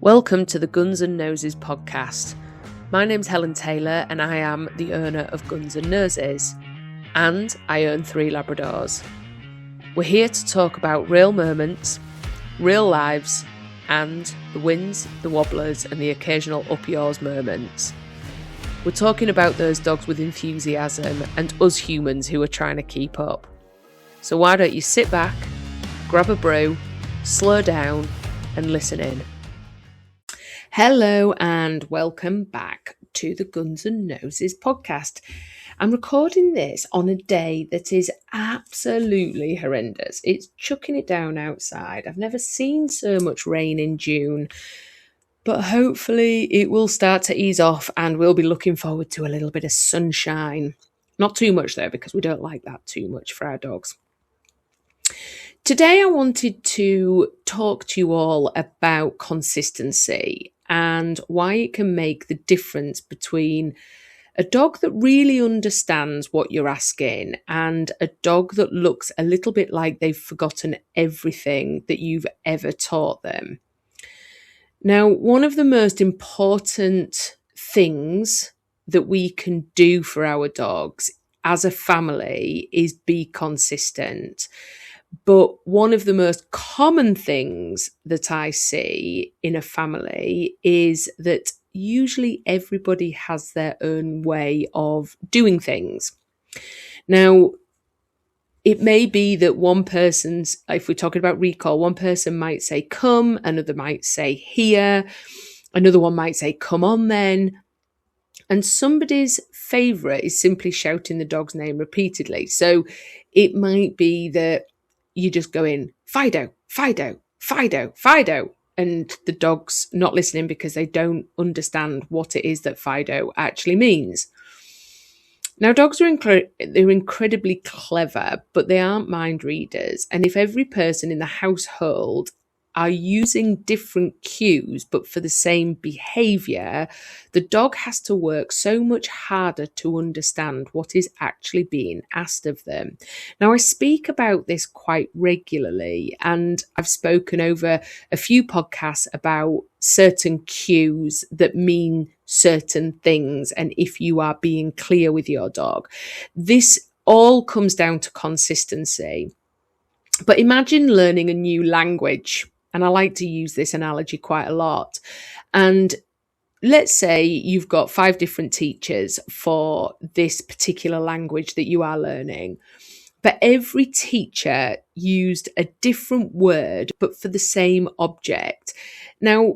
Welcome to the Guns and Noses podcast. My name's Helen Taylor and I am the owner of Guns and Noses, and I own 3 Labradors. We're here to talk about real moments, real lives, and the wins, the wobblers, and the occasional up yours moments. We're talking about those dogs with enthusiasm and us humans who are trying to keep up. So why don't you sit back, grab a brew, slow down, and listen in. Hello and welcome back to the Guns and Noses podcast. I'm recording this on a day that is absolutely horrendous. It's chucking it down outside. I've never seen so much rain in June, but hopefully it will start to ease off and we'll be looking forward to a little bit of sunshine. Not too much though, because we don't like that too much for our dogs. Today I wanted to talk to you all about consistency and why it can make the difference between a dog that really understands what you're asking and a dog that looks a little bit like they've forgotten everything that you've ever taught them. Now, one of the most important things that we can do for our dogs as a family is be consistent. But one of the most common things that I see in a family is that usually everybody has their own way of doing things. Now, it may be that one person's, if we're talking about recall, one person might say come, another might say here, another one might say come on then. And somebody's favourite is simply shouting the dog's name repeatedly. So it might be that you just go in, Fido, Fido, Fido, Fido, and the dog's not listening because they don't understand what it is that Fido actually means. Now, dogs are they're incredibly clever, but they aren't mind readers. And if every person in the household are using different cues, but for the same behaviour, the dog has to work so much harder to understand what is actually being asked of them. Now, I speak about this quite regularly, and I've spoken over a few podcasts about certain cues that mean certain things, and if you are being clear with your dog. This all comes down to consistency. But imagine learning a new language. And I like to use this analogy quite a lot. And let's say you've got 5 different teachers for this particular language that you are learning. But every teacher used a different word, but for the same object. Now,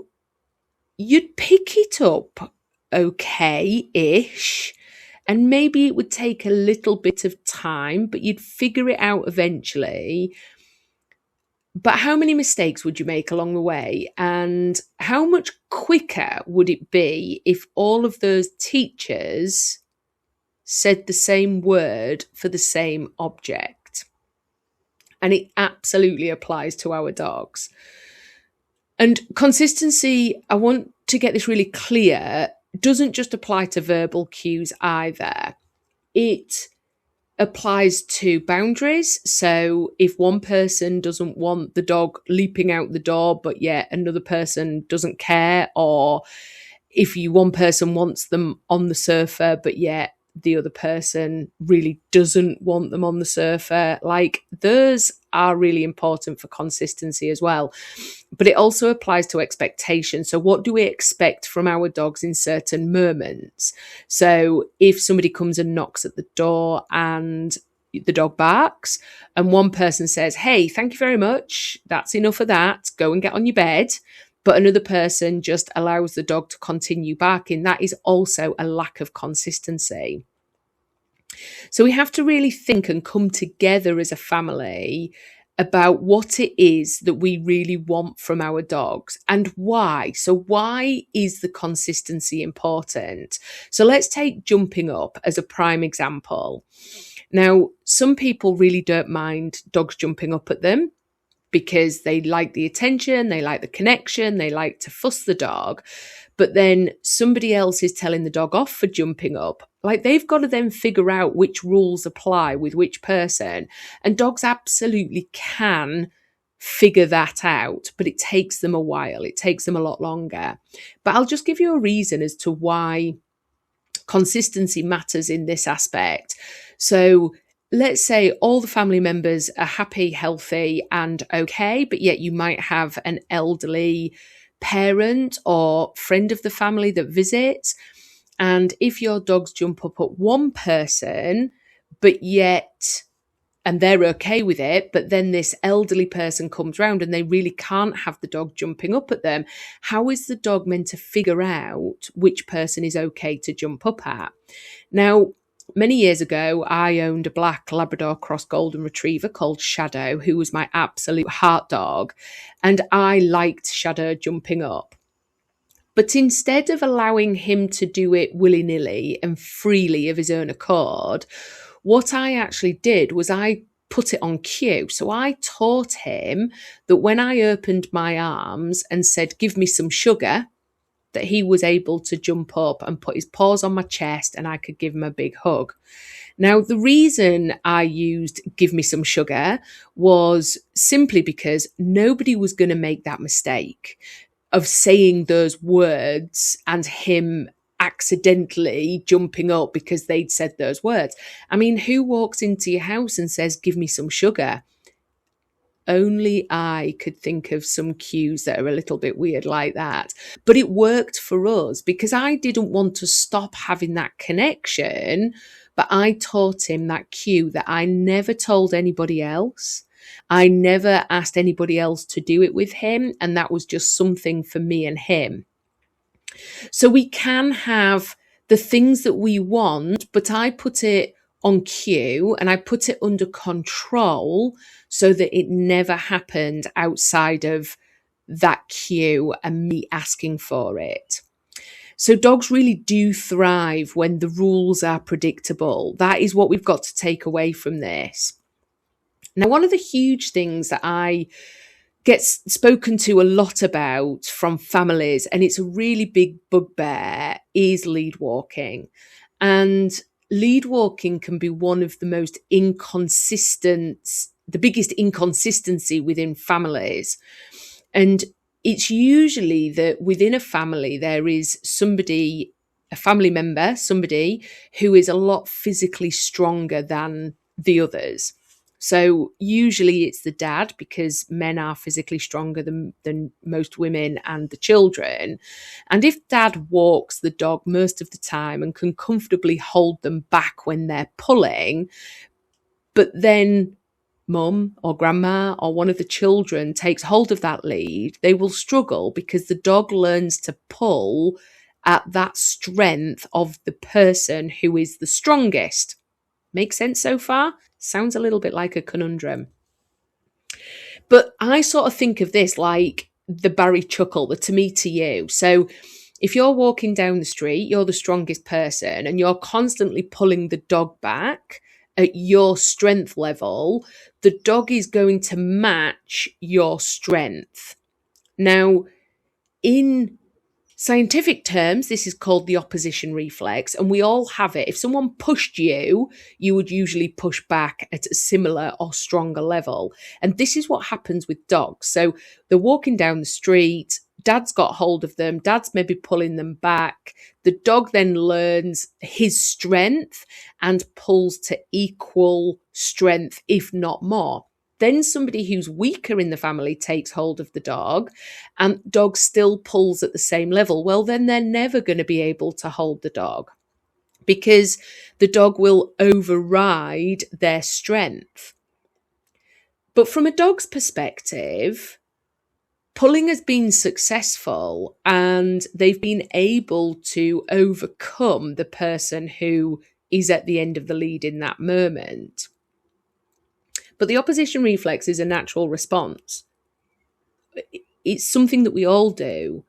you'd pick it up okay-ish, and maybe it would take a little bit of time, but you'd figure it out eventually. But how many mistakes would you make along the way? And how much quicker would it be if all of those teachers said the same word for the same object? And it absolutely applies to our dogs. And consistency, I want to get this really clear, doesn't just apply to verbal cues either. It applies to boundaries. So if one person doesn't want the dog leaping out the door, but yet another person doesn't care, or if one person wants them on the sofa, but yet the other person really doesn't want them on the sofa, like those are really important for consistency as well. But it also applies to expectation. So what do we expect from our dogs in certain moments? So if somebody comes and knocks at the door and the dog barks and one person says, hey, thank you very much, that's enough of that, go and get on your bed, but another person just allows the dog to continue barking, that is also a lack of consistency. So we have to really think and come together as a family about what it is that we really want from our dogs and why. So why is the consistency important? So let's take jumping up as a prime example. Now, some people really don't mind dogs jumping up at them because they like the attention, they like the connection, they like to fuss the dog. But then somebody else is telling the dog off for jumping up. Like, they've got to then figure out which rules apply with which person. And dogs absolutely can figure that out, but it takes them a while. It takes them a lot longer. But I'll just give you a reason as to why consistency matters in this aspect. So let's say all the family members are happy, healthy, and okay, but yet you might have an elderly parent or friend of the family that visits. And if your dogs jump up at one person, but yet and they're okay with it, but then this elderly person comes round and they really can't have the dog jumping up at them, how is the dog meant to figure out which person is okay to jump up at? Now, many years ago, I owned a black Labrador cross golden retriever called Shadow, who was my absolute heart dog, and I liked Shadow jumping up. But instead of allowing him to do it willy-nilly and freely of his own accord, what I actually did was I put it on cue. So I taught him that when I opened my arms and said, give me some sugar, that he was able to jump up and put his paws on my chest and I could give him a big hug. Now, the reason I used give me some sugar was simply because nobody was going to make that mistake of saying those words and him accidentally jumping up because they'd said those words. I mean, who walks into your house and says, give me some sugar? Only I could think of some cues that are a little bit weird like that. But it worked for us because I didn't want to stop having that connection, but I taught him that cue that I never told anybody else. I never asked anybody else to do it with him, and that was just something for me and him. So we can have the things that we want, but I put it on cue and I put it under control so that it never happened outside of that cue and me asking for it. So dogs really do thrive when the rules are predictable. That is what we've got to take away from this. Now, one of the huge things that I get spoken to a lot about from families, and it's a really big bugbear, is lead walking. And lead walking can be one of the most the biggest inconsistency within families. And it's usually that within a family, there is somebody, a family member, somebody who is a lot physically stronger than the others. So usually it's the dad, because men are physically stronger than most women and the children. And if dad walks the dog most of the time and can comfortably hold them back when they're pulling, but then mum or grandma or one of the children takes hold of that lead, they will struggle because the dog learns to pull at that strength of the person who is the strongest. Make sense so far? Sounds a little bit like a conundrum. But I sort of think of this like the Barry chuckle, the to me to you. So if you're walking down the street, you're the strongest person and you're constantly pulling the dog back at your strength level, the dog is going to match your strength. Now, in scientific terms, this is called the opposition reflex, and we all have it. If someone pushed you, you would usually push back at a similar or stronger level. And this is what happens with dogs. So they're walking down the street, dad's got hold of them, dad's maybe pulling them back. The dog then learns his strength and pulls to equal strength, if not more. Then somebody who's weaker in the family takes hold of the dog and dog still pulls at the same level. Well, then they're never going to be able to hold the dog because the dog will override their strength. But from a dog's perspective, pulling has been successful and they've been able to overcome the person who is at the end of the lead in that moment. But the opposition reflex is a natural response. It's something that we all do,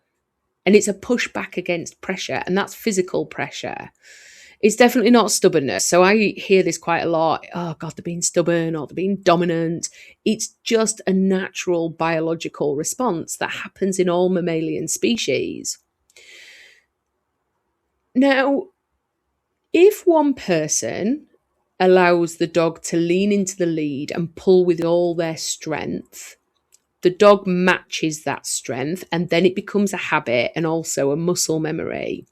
and it's a pushback against pressure, and that's physical pressure. It's definitely not stubbornness. So I hear this quite a lot. Oh, God, they're being stubborn or they're being dominant. It's just a natural biological response that happens in all mammalian species. Now, if one person allows the dog to lean into the lead and pull with all their strength, the dog matches that strength, and then it becomes a habit and also a muscle memory.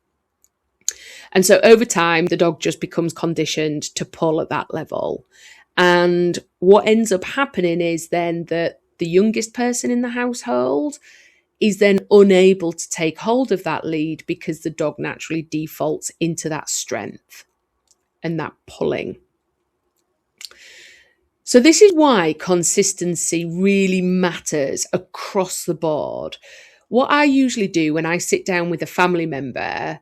And so over time, the dog just becomes conditioned to pull at that level. And what ends up happening is then that the youngest person in the household is then unable to take hold of that lead because the dog naturally defaults into that strength and that pulling. So this is why consistency really matters across the board. What I usually do when I sit down with a family member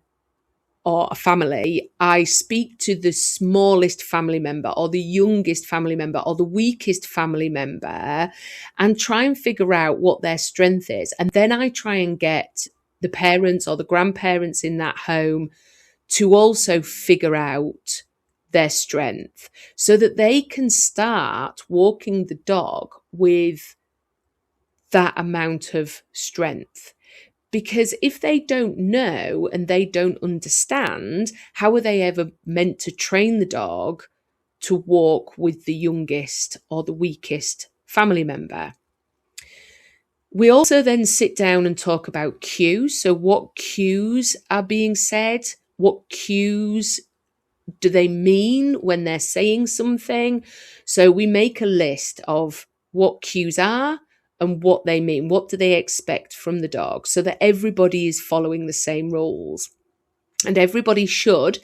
or a family, I speak to the smallest family member or the youngest family member or the weakest family member and try and figure out what their strength is. And then I try and get the parents or the grandparents in that home to also figure out their strength so that they can start walking the dog with that amount of strength. Because if they don't know and they don't understand, how are they ever meant to train the dog to walk with the youngest or the weakest family member? We also then sit down and talk about cues. So what cues are being said? What cues do they mean when they're saying something? So we make a list of what cues are and what they mean. What do they expect from the dog? So that everybody is following the same rules. And everybody should,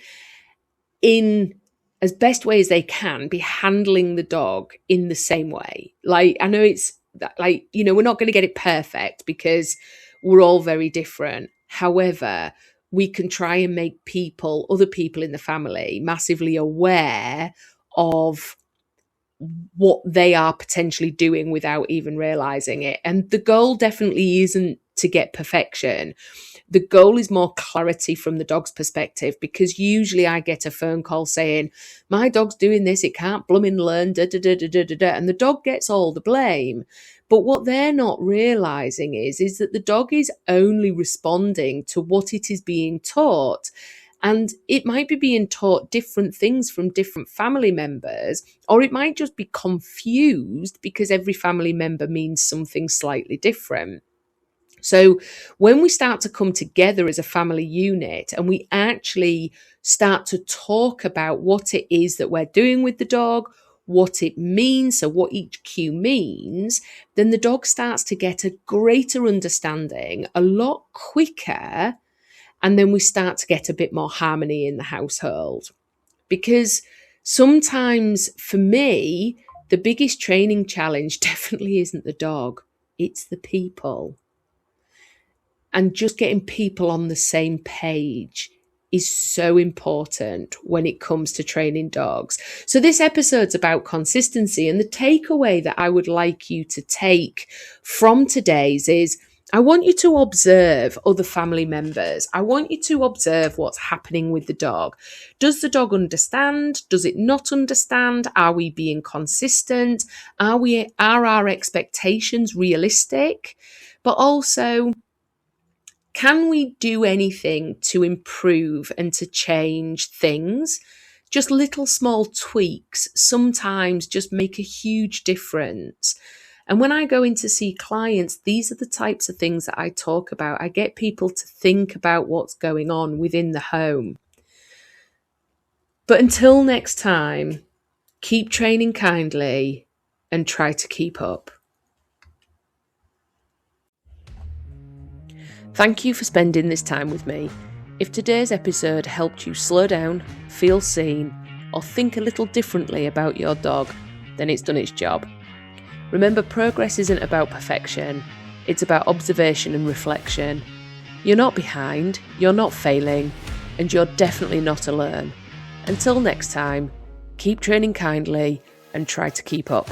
in as best way as they can, be handling the dog in the same way. Like, I know it's like, you know, we're not going to get it perfect because we're all very different. However, we can try and make other people in the family massively aware of what they are potentially doing without even realizing it. And the goal definitely isn't to get perfection. The goal is more clarity from the dog's perspective, because usually I get a phone call saying, my dog's doing this, it can't blooming learn, and the dog gets all the blame. But what they're not realizing is that the dog is only responding to what it is being taught. And it might be being taught different things from different family members, or it might just be confused because every family member means something slightly different. So when we start to come together as a family unit and we actually start to talk about what it is that we're doing with the dog, what it means, so what each cue means, then the dog starts to get a greater understanding a lot quicker. And then we start to get a bit more harmony in the household. Because sometimes for me, the biggest training challenge definitely isn't the dog, it's the people. And just getting people on the same page is so important when it comes to training dogs. So this episode's about consistency, and the takeaway that I would like you to take from today's is, I want you to observe other family members. I want you to observe what's happening with the dog. Does the dog understand? Does it not understand? Are we being consistent? Are our expectations realistic? But also, can we do anything to improve and to change things? Just little small tweaks sometimes just make a huge difference. And when I go in to see clients, these are the types of things that I talk about. I get people to think about what's going on within the home. But until next time, keep training kindly and try to keep up. Thank you for spending this time with me. If today's episode helped you slow down, feel seen, or think a little differently about your dog, then it's done its job. Remember, progress isn't about perfection. It's about observation and reflection. You're not behind, you're not failing, and you're definitely not alone. Until next time, keep training kindly and try to keep up.